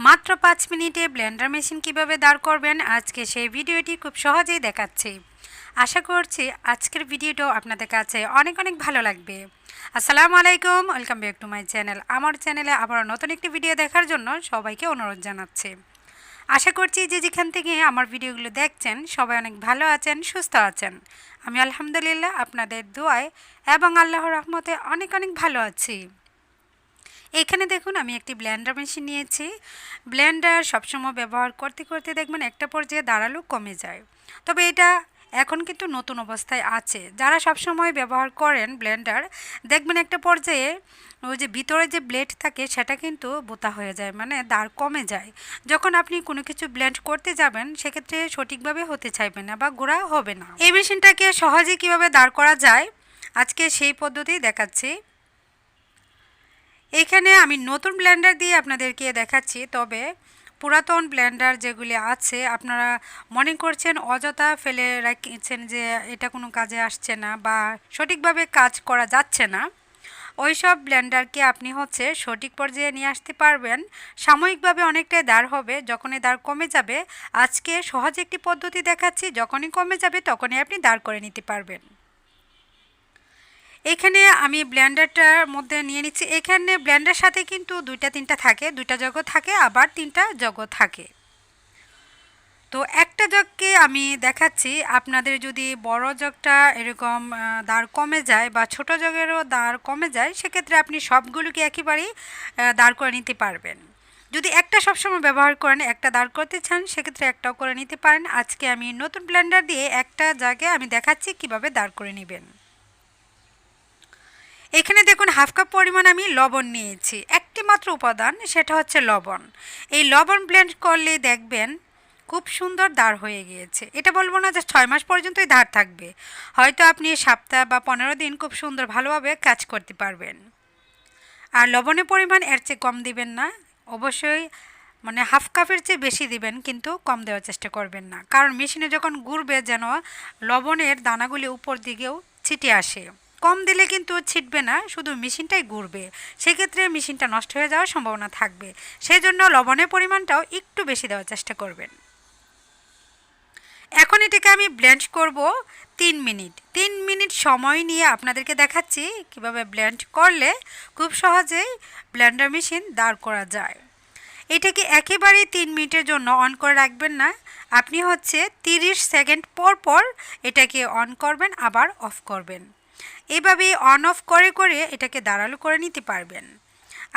মাত্র 5 মিনিটে Blender machine কিভাবে দাঁড় করবেন আজকে সেই ভিডিওটি খুব সহজেই দেখাচ্ছি। আশা করছি আজকের ভিডিওটাও আপনাদের কাছে অনেক অনেক ভালো লাগবে। আসসালামু আলাইকুম, welcome back to my channel. আমার চ্যানেলে আবার নতুন একটি ভিডিও দেখার জন্য সবাইকে অনুরোধ জানাচ্ছি। আশা করছি যে যেখান থেকে আমার ভিডিওগুলো দেখছেন সবাই অনেক ভালো আছেন, সুস্থ আছেন। আমি আলহামদুলিল্লাহ আপনাদের দোয়ায় এবং আল্লাহর রহমতে অনেক অনেক ভালো আছি। এখানে দেখুন আমি একটি ব্লেন্ডার মেশিন নিয়েছি। ব্লেন্ডার সবসময় ব্যবহার করতে করতে দেখবেন একটা পর্যায়ে দাঁড়ালো কমে যায়, তবে এটা এখন কিন্তু নতুন অবস্থায় আছে। যারা সবসময় ব্যবহার করেন ব্লেন্ডার দেখবেন একটা পর্যায়ে ওই যে ভিতরে যে ব্লেড থাকে সেটা কিন্তু বোতা হয়ে যায়, মানে দাঁড় কমে যায়। যখন আপনি কোনো কিছু ব্লেন্ড করতে যাবেন সেক্ষেত্রে সঠিকভাবে হতে চাইবে না বা গোড়া হবে না। এই মেশিনটাকে সহজে কিভাবে দাঁড় করা যায় আজকে সেই পদ্ধতি দেখাচ্ছি। এখানে আমি নতুন ব্লেন্ডার দিয়ে আপনাদেরকে দেখাচ্ছি, তবে পুরাতন ব্লেন্ডার যেগুলি আছে আপনারা মনে করছেন অযথা ফেলে রাখছেন যে এটা কোনো কাজে আসছে না বা সঠিকভাবে কাজ করা যাচ্ছে না, ওই সব ব্লেন্ডারকে আপনি সঠিক পর্যায়ে নিয়ে আসতে পারবেন। সাময়িকভাবে অনেকটাই দাঁড় হবে, যখনই দাঁড় কমে যাবে আজকে সহজ একটি পদ্ধতি দেখাচ্ছি, যখনই কমে যাবে তখনই আপনি দাঁড় করে নিতে পারবেন। এখানে আমি ব্লেন্ডারটার মধ্যে নিয়ে নিচ্ছি। এখানে ব্লেন্ডার সাথে কিন্তু দুইটা তিনটা থাকে, দুইটা জগও থাকে আবার তিনটা জগও থাকে। তো একটা জগকে আমি দেখাচ্ছি, আপনাদের যদি বড় জগটা এরকম দাঁড় কমে যায় বা ছোট জগেরও দাঁড় কমে যায় সেক্ষেত্রে আপনি সবগুলোকে একেবারেই দাঁড় করে নিতে পারবেন। যদি একটা সবসময় ব্যবহার করেন, একটা দাঁড় করতে চান সেক্ষেত্রে একটাও করে নিতে পারেন। আজকে আমি নতুন ব্লেন্ডার দিয়ে একটা জায়গায় আমি দেখাচ্ছি কিভাবে দাঁড় করে নেবেন। এখানে দেখুন হাফ কাপ পরিমাণ আমি লবণ নিয়েছি, একটি মাত্র উপাদান সেটা হচ্ছে লবণ। এই লবণ ব্লেন্ড করলে দেখবেন খুব সুন্দর দাঁড় হয়ে গিয়েছে। এটা বলবো না যে 6 মাস পর্যন্তই দাঁড় থাকবে, হয়তো আপনি সপ্তাহ বা 15 দিন খুব সুন্দর ভালোভাবে কাজ করতে পারবেন। আর লবণের পরিমাণ এর চেয়ে কম দিবেন না, অবশ্যই মানে হাফ কাপের চেয়ে বেশি দিবেন, কিন্তু কম দেওয়ার চেষ্টা করবেন না, কারণ মেশিনে যখন ঘুরবে যেন লবণের দানাগুলি উপর দিকেও ছিটে আসে। কম দিলে কিন্তু ছিটবে না, শুধু মেশিনটাই ঘুরবে, সেক্ষেত্রে মেশিনটা নষ্ট হয়ে যাওয়ার সম্ভাবনা থাকবে। সেই জন্য লবণের পরিমাণটাও একটু বেশি দেওয়ার চেষ্টা করবেন। এখন এটাকে আমি ব্লেন্ড করব 3 মিনিট। 3 মিনিট সময় নিয়ে আপনাদেরকে দেখাচ্ছি কিভাবে ব্লেন্ড করলে খুব সহজেই ব্লেন্ডার মেশিন দাঁড় করা যায়। এটাকে একেবারেই 3 মিনিটের জন্য অন করে রাখবেন না, আপনি 30 সেকেন্ড পর পর এটাকে অন করবেন আবার অফ করবেন। এভাবে অন অফ করে করে এটাকে দাঁড়ালো করে নিতে পারবেন।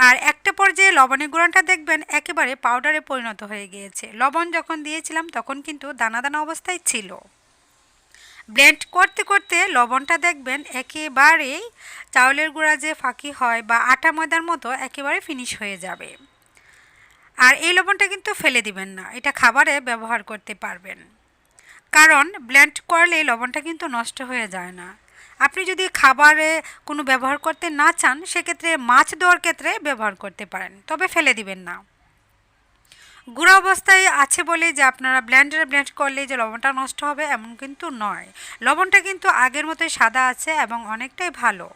আর একটা পর্যায়ে লবণের গুঁড়াটা দেখবেন একেবারে পাউডারে পরিণত হয়ে গিয়েছে। লবণ যখন দিয়েছিলাম তখন কিন্তু দানা দানা অবস্থায় ছিল। ব্লেন্ড করতে করতে লবণটা দেখবেন একেবারেই চাউলের গুঁড়া যে ফাঁকি হয় বা আটা ময়দার মতো একেবারে ফিনিশ হয়ে যাবে। আর এই লবণটা কিন্তু ফেলে দিবেন না, এটা খাবারে ব্যবহার করতে পারবেন, কারণ ব্লেন্ড করলে লবণটা কিন্তু নষ্ট হয়ে যায় না। আপনি যদি খাবারে কোনো ব্যবহার করতে না চান সেক্ষেত্রে মাছ ধোয়ার ক্ষেত্রে ব্যবহার করতে পারেন, তবে ফেলে দিবেন না। গুঁড়া অবস্থায় আছে বলে যে আপনারা ব্লেন্ডারে ব্লেন্ড করলে যে লবণটা নষ্ট হবে এমন কিন্তু নয়। লবণটা কিন্তু আগের মতোই সাদা আছে এবং অনেকটাই ভালো।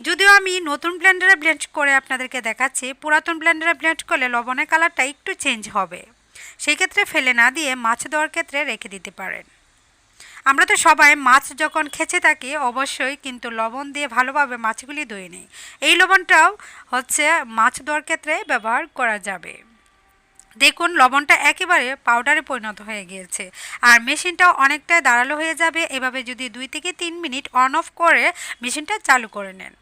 যদিও আমি নতুন ব্লেন্ডারে ব্লেন্ড করে আপনাদেরকে দেখাচ্ছি, পুরাতন ব্লেন্ডারে ব্লেন্ড করলে লবণের কালারটা একটু চেঞ্জ হবে, সেই ক্ষেত্রে ফেলে না দিয়ে মাছ দেওয়ার ক্ষেত্রে রেখে দিতে পারেন। আমরা তো সবাই মাছ যখন খেতে থাকি অবশ্যই কিন্তু লবণ দিয়ে ভালোভাবে মাছগুলি ধুয়ে নিই। এই লবণটাও মাছ ধোয়ার ক্ষেত্রে ব্যবহার করা যাবে। দেখুন লবণটা একেবারে পাউডারে পরিণত হয়ে গিয়েছে আর মেশিনটাও অনেকটাই দাঁড়ালো হয়ে যাবে। এভাবে যদি 2 থেকে 3 মিনিট অন অফ করে মেশিনটা চালু করে নেন।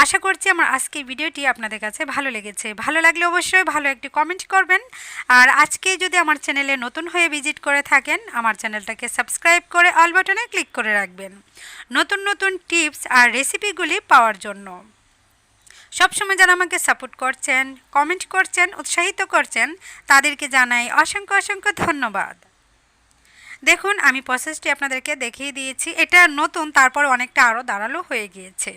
আশা করছি আমার আজকের ভিডিওটি আপনাদের কাছে ভালো লেগেছে। ভালো লাগলে অবশ্যই ভালো একটি কমেন্ট করবেন। আর আজকে যদি আমার চ্যানেলে নতুন হয়ে ভিজিট করে থাকেন আমার চ্যানেলটাকে সাবস্ক্রাইব করে অল বাটনে ক্লিক করে রাখবেন, নতুন নতুন টিপস আর রেসিপিগুলি পাওয়ার জন্য। সবসময় যারা আমাকে সাপোর্ট করছেন, কমেন্ট করছেন, উৎসাহিত করছেন তাদেরকে জানাই অসংখ্য অসংখ্য ধন্যবাদ। দেখুন আমি প্রসেসটি আপনাদেরকে দেখিয়ে দিয়েছি, এটা নতুন তারপর অনেকটা আরও দাঁড়ালো হয়ে গিয়েছে।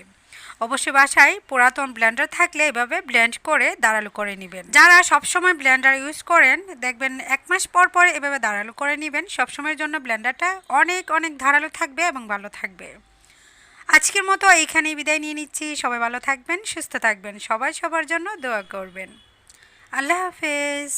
অবশ্যই বাসায় পুরাতন ব্লেন্ডার থাকলে এভাবে ব্লেন্ড করে দাঁড়ালো করে নেবেন। যারা সবসময় ব্লেন্ডার ইউজ করেন দেখবেন 1 মাস পর পর এভাবে দাঁড়ালো করে নেবেন, সবসময়ের জন্য ব্লেন্ডারটা অনেক অনেক ধারালো থাকবে এবং ভালো থাকবে। আজকের মতো এইখানেই বিদায় নিয়ে নিচ্ছি। সবাই ভালো থাকবেন, সুস্থ থাকবেন, সবাই সবার জন্য দোয়া করবেন। আল্লাহ হাফেজ।